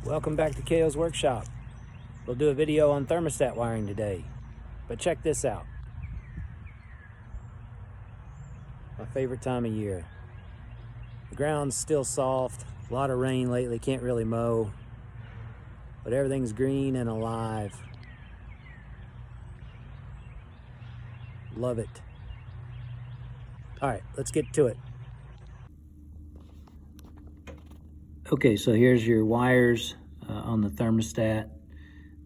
Welcome back to KO's Workshop. We'll do a video on thermostat wiring today, but check this out. My favorite time of year. The ground's still soft, a lot of rain lately, can't really mow, but everything's green and alive. Love it. All right, let's get to it. Okay, so here's your wires on the thermostat.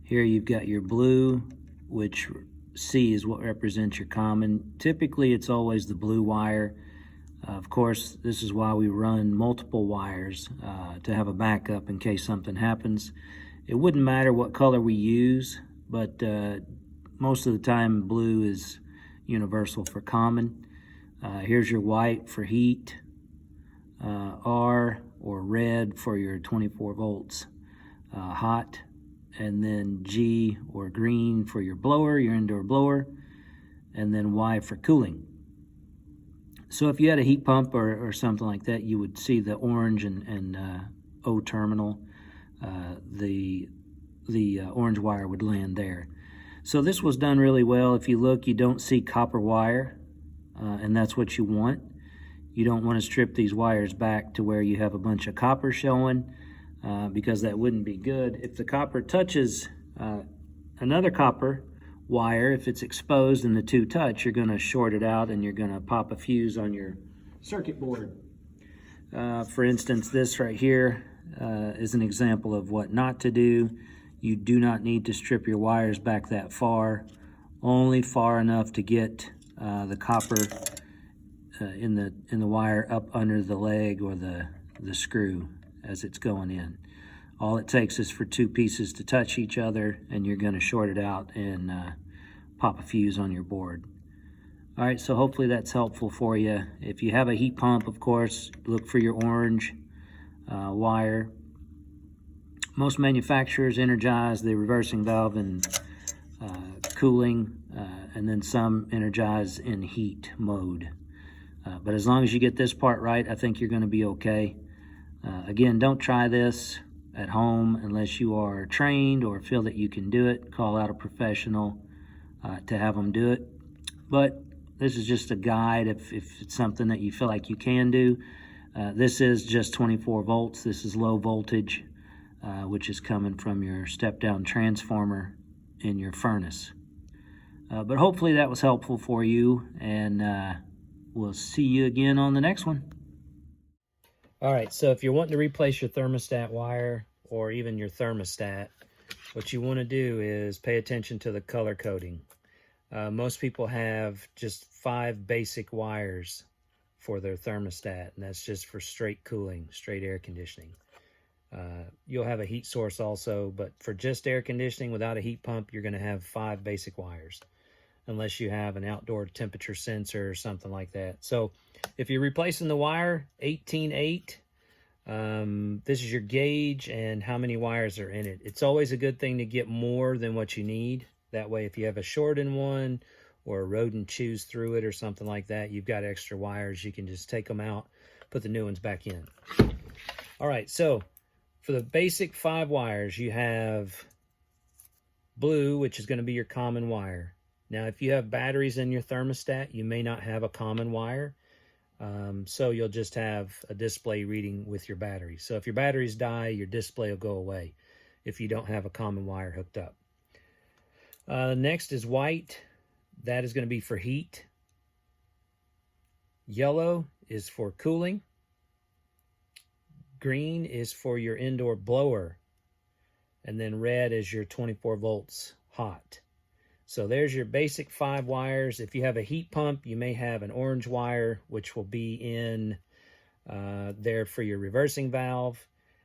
Here you've got your blue, which C is what represents your common. Typically it's always the blue wire. Of course, this is why we run multiple wires to have a backup in case something happens. It wouldn't matter what color we use, but most of the time blue is universal for common. Here's your white for heat, R or red for your 24 volts hot, and then G or green for your blower, your indoor blower, and then Y for cooling. So if you had a heat pump or something like that, you would see the orange and O terminal. The orange wire would land there. So this was done really well. If you look, you don't see copper wire, and that's what you want. You don't want to strip these wires back to where you have a bunch of copper showing, because that wouldn't be good. If the copper touches another copper wire, if it's exposed and the two touch, you're going to short it out and you're going to pop a fuse on your circuit board. For instance, this right here is an example of what not to do. You do not need to strip your wires back that far, only far enough to get the copper in the wire up under the leg or the screw as it's going in. All it takes is for two pieces to touch each other and you're going to short it out and pop a fuse on your board. All right, so hopefully that's helpful for you. If you have a heat pump, of course, look for your orange wire. Most manufacturers energize the reversing valve in cooling, and then some energize in heat mode. But as long as you get this part right, I think you're going to be okay. Again, don't try this at home unless you are trained or feel that you can do it. Call out a professional to have them do it. But this is just a guide if it's something that you feel like you can do. This is just 24 volts. This is low voltage, which is coming from your step-down transformer in your furnace. But hopefully that was helpful for you, and we'll see you again on the next one. All right, so if you're wanting to replace your thermostat wire or even your thermostat, what you want to do is pay attention to the color coding. Most people have just 5 basic wires for their thermostat, and that's just for straight cooling, straight air conditioning. You'll have a heat source also, but for just air conditioning without a heat pump, you're going to have 5 basic wires, unless you have an outdoor temperature sensor or something like that. So if you're replacing the wire, 18/8, this is your gauge and how many wires are in it. It's always a good thing to get more than what you need. That way, if you have a short in one or a rodent chews through it or something like that, you've got extra wires. You can just take them out, put the new ones back in. All right, so for the basic 5 wires, you have blue, which is going to be your common wire. Now, if you have batteries in your thermostat, you may not have a common wire, so you'll just have a display reading with your battery. So if your batteries die, your display will go away if you don't have a common wire hooked up. Next is white. That is going to be for heat. Yellow is for cooling. Green is for your indoor blower. And then red is your 24 volts hot. So there's your basic 5 wires. If you have a heat pump, you may have an orange wire, which will be in there for your reversing valve.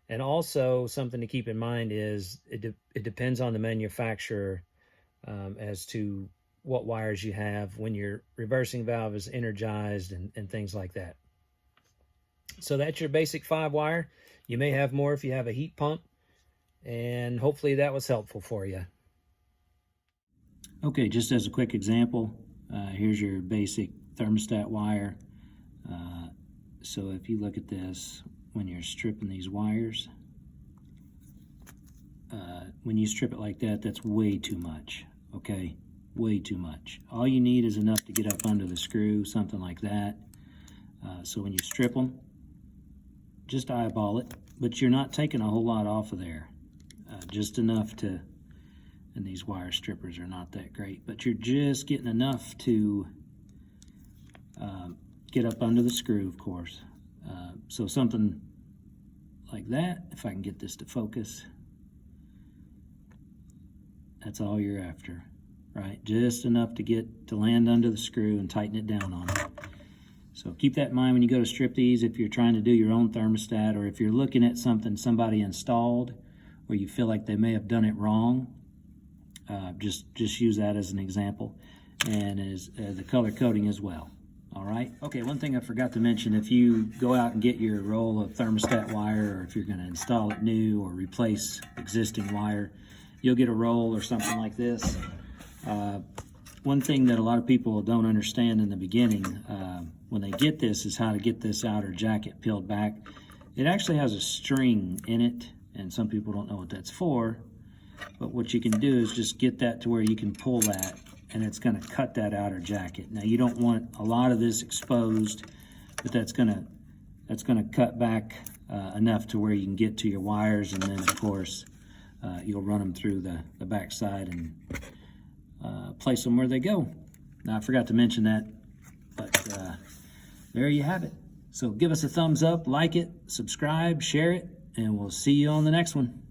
And also something to keep in mind is it depends on the manufacturer as to what wires you have when your reversing valve is energized and things like that. So that's your basic 5 wire. You may have more if you have a heat pump, and hopefully that was helpful for you. Okay, just as a quick example, here's your basic thermostat wire. So if you look at this, when you're stripping these wires, when you strip it like that, that's way too much, okay? Way too much. All you need is enough to get up under the screw, something like that. So when you strip them, just eyeball it, but you're not taking a whole lot off of there. Just enough to, and these wire strippers are not that great, but you're just getting enough to get up under the screw, of course. So something like that, if I can get this to focus, that's all you're after, right? Just enough to land under the screw and tighten it down on it. So keep that in mind when you go to strip these, if you're trying to do your own thermostat, or if you're looking at something somebody installed where you feel like they may have done it wrong. Just use that as an example, and as the color coding as well. All right. Okay, one thing I forgot to mention, if you go out and get your roll of thermostat wire, or if you're going to install it new or replace existing wire, you'll get a roll or something like this. One thing that a lot of people don't understand in the beginning when they get this is how to get this outer jacket peeled back. It actually has a string in it, and some people don't know what that's for, but what you can do is just get that to where you can pull that, and it's going to cut that outer jacket. Now you don't want a lot of this exposed, but that's going to cut back enough to where you can get to your wires, and then of course you'll run them through the back side and place them where they go. Now I forgot to mention that, but there you have it. So give us a thumbs up, like it, subscribe, share it, and we'll see you on the next one.